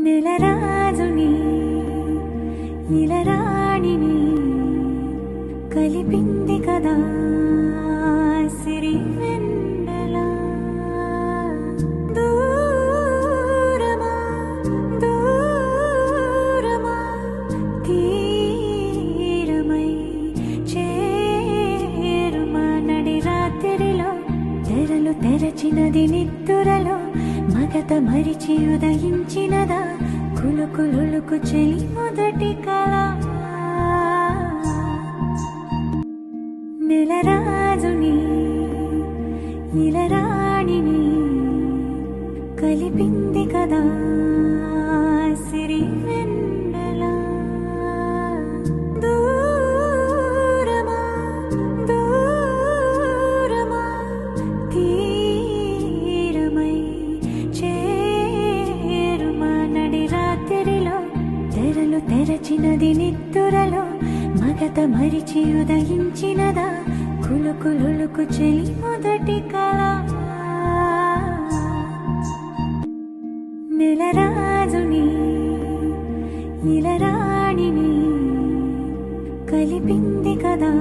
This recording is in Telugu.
నెలరాజుని ఇలరాణిని కలిపింది కదా సిరి వెన్నెల. దూరమా దూరమా తీరమై చేరుమా నడి రాత్రిలో తెరలు తెరచినది నిద్దురలో మగత మరిచి ఉదయించినదా కులుకులుకు చెలి మొదటి కళ. నెలరాజుని ఇలరాణిని కలిపింది కదా సిరి వెన్నెల. దూరమా దూరమా తీరమై చేరుమా నడి రాత్రిలో తెరలు తెరచినది నిద్దురలో మగత మరిచి ఉదయించినదా కులుకులుకు చెలి మొదటి కళ. నెలరాజుని ఇలరాణిని కలిపింది కదా